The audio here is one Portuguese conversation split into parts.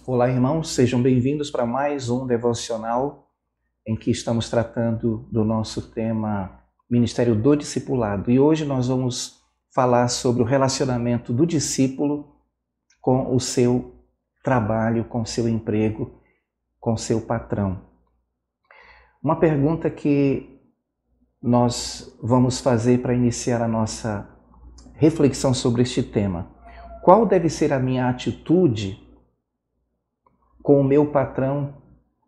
Olá, irmãos, sejam bem-vindos para mais um devocional em que estamos tratando do nosso tema Ministério do Discipulado. E hoje nós vamos falar sobre o relacionamento do discípulo com o seu trabalho, com o seu emprego, com o seu patrão. Uma pergunta que nós vamos fazer para iniciar a nossa reflexão sobre este tema: qual deve ser a minha atitude com o meu patrão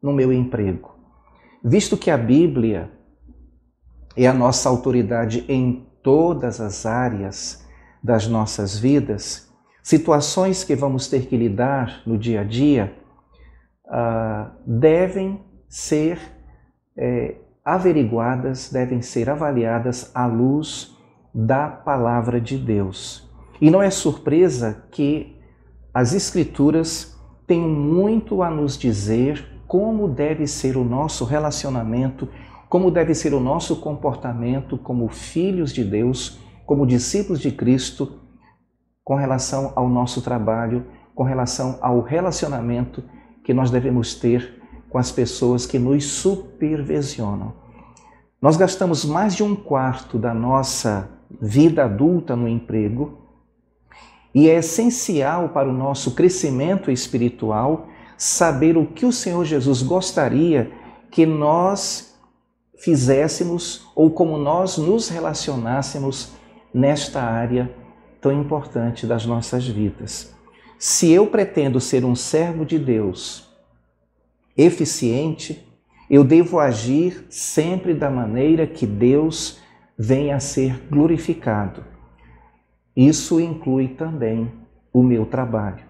no meu emprego? Visto que a Bíblia é a nossa autoridade em todas as áreas das nossas vidas, situações que vamos ter que lidar no dia a dia devem ser averiguadas, devem ser avaliadas à luz da palavra de Deus. E não é surpresa que as Escrituras têm muito a nos dizer como deve ser o nosso relacionamento, como deve ser o nosso comportamento como filhos de Deus, como discípulos de Cristo, com relação ao nosso trabalho, com relação ao relacionamento que nós devemos ter com as pessoas que nos supervisionam. Nós gastamos mais de 1/4 da nossa vida adulta no emprego, e é essencial para o nosso crescimento espiritual saber o que o Senhor Jesus gostaria que nós fizéssemos ou como nós nos relacionássemos nesta área tão importante das nossas vidas. Se eu pretendo ser um servo de Deus eficiente, eu devo agir sempre da maneira que Deus venha a ser glorificado. Isso inclui também o meu trabalho.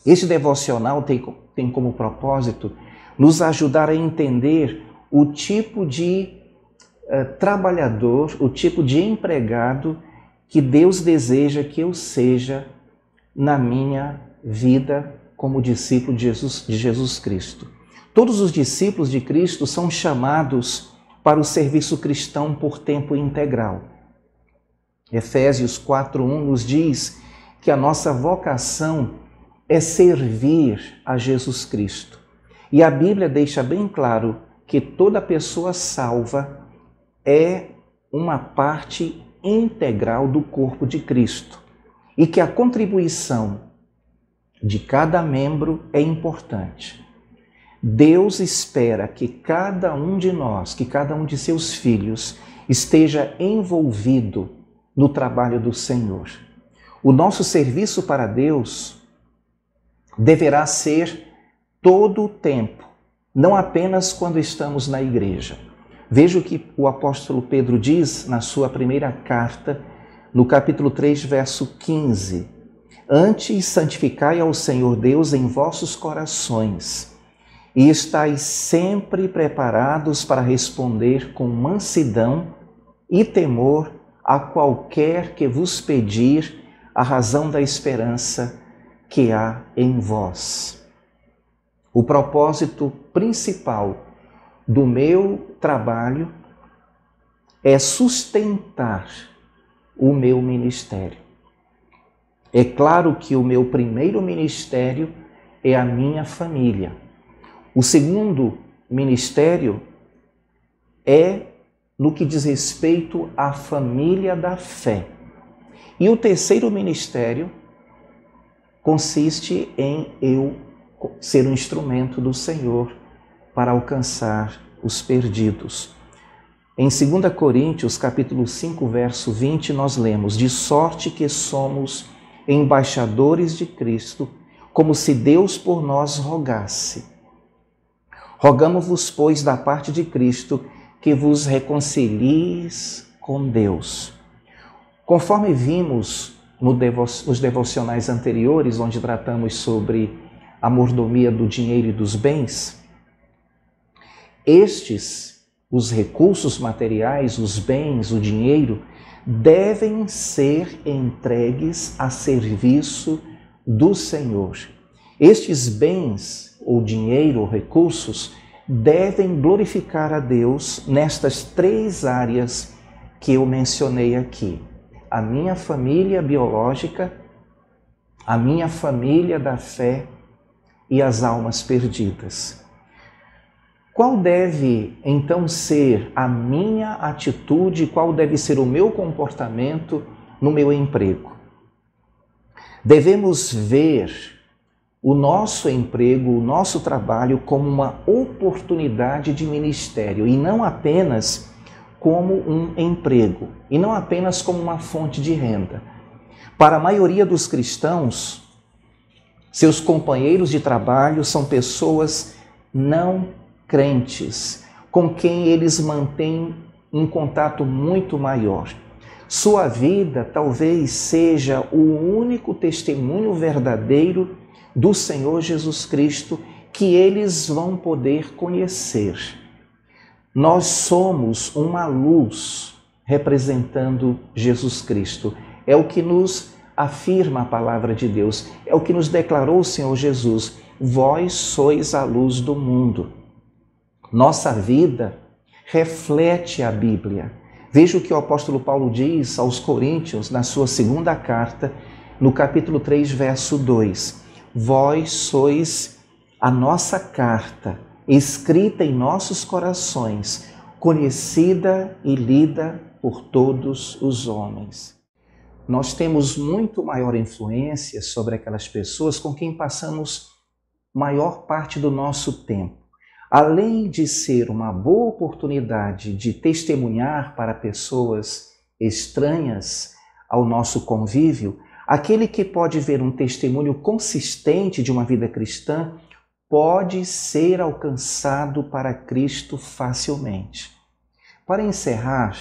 Este devocional tem como propósito nos ajudar a entender o tipo de trabalhador, o tipo de empregado que Deus deseja que eu seja na minha vida como discípulo de Jesus Cristo. Todos os discípulos de Cristo são chamados para o serviço cristão por tempo integral. Efésios 4:1 nos diz que a nossa vocação é servir a Jesus Cristo. E a Bíblia deixa bem claro que toda pessoa salva é uma parte integral do corpo de Cristo e que a contribuição de cada membro é importante. Deus espera que cada um de nós, que cada um de seus filhos esteja envolvido no trabalho do Senhor. O nosso serviço para Deus deverá ser todo o tempo, não apenas quando estamos na igreja. Veja o que o apóstolo Pedro diz na sua primeira carta, no capítulo 3, verso 15. Antes, santificai ao Senhor Deus em vossos corações, e estais sempre preparados para responder com mansidão e temor a qualquer que vos pedir a razão da esperança que há em vós. O propósito principal do meu trabalho é sustentar o meu ministério. É claro que o meu primeiro ministério é a minha família. O segundo ministério é no que diz respeito à família da fé. E o terceiro ministério consiste em eu ser um instrumento do Senhor para alcançar os perdidos. Em 2 Coríntios, capítulo 5, verso 20, nós lemos: de sorte que somos embaixadores de Cristo, como se Deus por nós rogasse. Rogamo-vos, pois, da parte de Cristo, que vos reconcilies com Deus. Conforme vimos nos devocionais anteriores, onde tratamos sobre a mordomia do dinheiro e dos bens, os recursos materiais, os bens, o dinheiro, devem ser entregues a serviço do Senhor. Estes bens, ou dinheiro, ou recursos, devem glorificar a Deus nestas 3 áreas que eu mencionei aqui: a minha família biológica, a minha família da fé e as almas perdidas. Qual deve então ser a minha atitude, qual deve ser o meu comportamento no meu emprego? Devemos ver o nosso emprego, o nosso trabalho como uma oportunidade de ministério e não apenas como um emprego, e não apenas como uma fonte de renda. Para a maioria dos cristãos, seus companheiros de trabalho são pessoas não crentes, com quem eles mantêm um contato muito maior. Sua vida talvez seja o único testemunho verdadeiro do Senhor Jesus Cristo que eles vão poder conhecer. Nós somos uma luz representando Jesus Cristo. É o que nos afirma a palavra de Deus, é o que nos declarou o Senhor Jesus. Vós sois a luz do mundo. Nossa vida reflete a Bíblia. Veja o que o apóstolo Paulo diz aos Coríntios na sua segunda carta, no capítulo 3, verso 2. Vós sois a nossa carta, escrita em nossos corações, conhecida e lida por todos os homens. Nós temos muito maior influência sobre aquelas pessoas com quem passamos maior parte do nosso tempo. Além de ser uma boa oportunidade de testemunhar para pessoas estranhas ao nosso convívio, aquele que pode ver um testemunho consistente de uma vida cristã pode ser alcançado para Cristo facilmente. Para encerrar,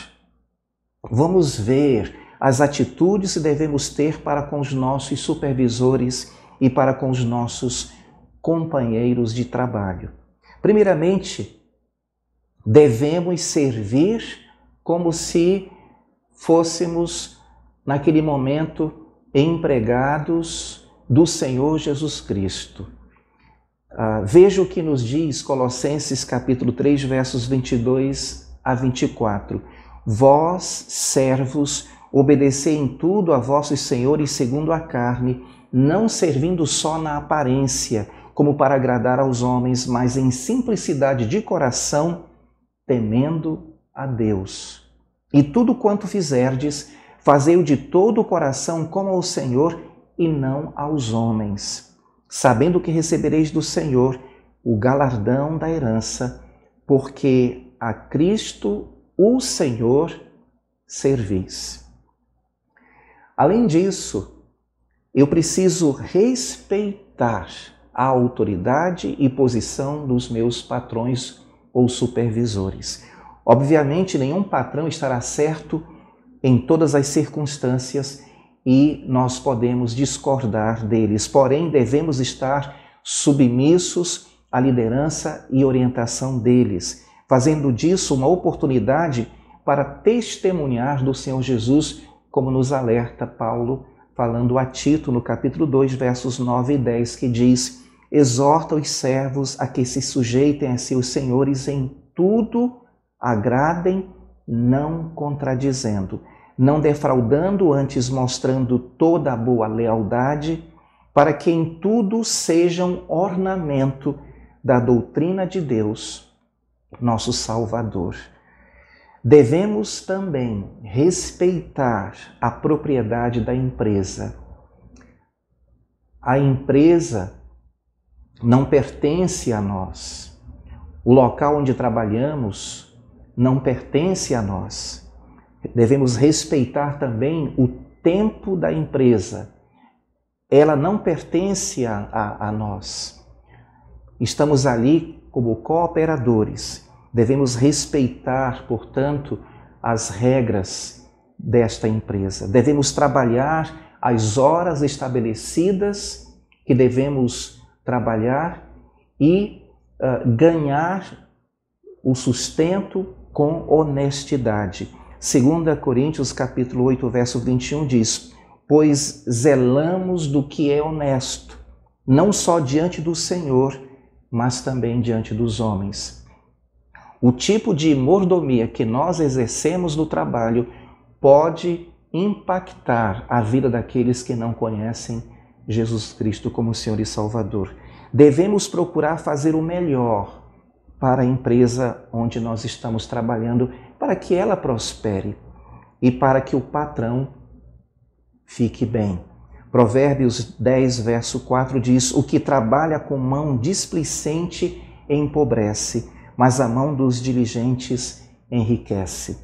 vamos ver as atitudes que devemos ter para com os nossos supervisores e para com os nossos companheiros de trabalho. Primeiramente, devemos servir como se fôssemos, naquele momento, empregados do Senhor Jesus Cristo. Veja o que nos diz Colossenses capítulo 3, versos 22 a 24. Vós, servos, obedecei em tudo a vossos senhores segundo a carne, não servindo só na aparência, como para agradar aos homens, mas em simplicidade de coração, temendo a Deus. E tudo quanto fizerdes, fazei-o de todo o coração como ao Senhor e não aos homens, sabendo que recebereis do Senhor o galardão da herança, porque a Cristo, o Senhor, servis. Além disso, eu preciso respeitar a autoridade e posição dos meus patrões ou supervisores. Obviamente, nenhum patrão estará certo em todas as circunstâncias e nós podemos discordar deles, porém devemos estar submissos à liderança e orientação deles, fazendo disso uma oportunidade para testemunhar do Senhor Jesus, como nos alerta Paulo, falando a Tito no capítulo 2, versos 9 e 10, que diz: exorta os servos a que se sujeitem a seus senhores em tudo, agradem, não contradizendo, não defraudando, antes mostrando toda a boa lealdade, para que em tudo sejam ornamento da doutrina de Deus, nosso Salvador. Devemos também respeitar a propriedade da empresa. A empresa não pertence a nós. O local onde trabalhamos não pertence a nós. Devemos respeitar também o tempo da empresa. Ela não pertence a nós. Estamos ali como cooperadores. Devemos respeitar, portanto, as regras desta empresa. Devemos trabalhar as horas estabelecidas que devemos trabalhar e ganhar o sustento com honestidade. 2 Coríntios capítulo 8, verso 21 diz: pois zelamos do que é honesto, não só diante do Senhor, mas também diante dos homens. O tipo de mordomia que nós exercemos no trabalho pode impactar a vida daqueles que não conhecem Jesus Cristo como Senhor e Salvador. Devemos procurar fazer o melhor para a empresa onde nós estamos trabalhando, para que ela prospere e para que o patrão fique bem. Provérbios 10, verso 4 diz: o que trabalha com mão displicente empobrece, mas a mão dos diligentes enriquece.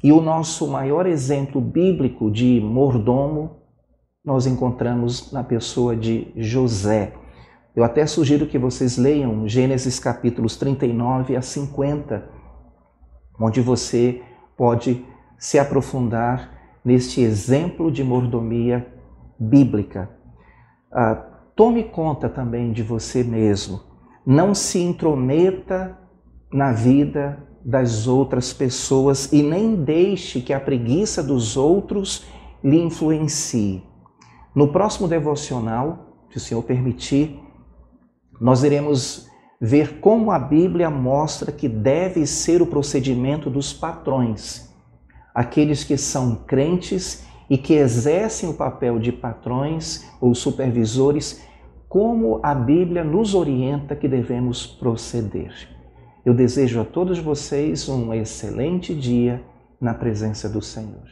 E o nosso maior exemplo bíblico de mordomo nós encontramos na pessoa de José. Eu até sugiro que vocês leiam Gênesis capítulos 39 a 50, onde você pode se aprofundar neste exemplo de mordomia bíblica. Tome conta também de você mesmo. Não se intrometa na vida das outras pessoas e nem deixe que a preguiça dos outros lhe influencie. No próximo devocional, se o Senhor permitir, nós iremos ver como a Bíblia mostra que deve ser o procedimento dos patrões, aqueles que são crentes e que exercem o papel de patrões ou supervisores, como a Bíblia nos orienta que devemos proceder. Eu desejo a todos vocês um excelente dia na presença do Senhor.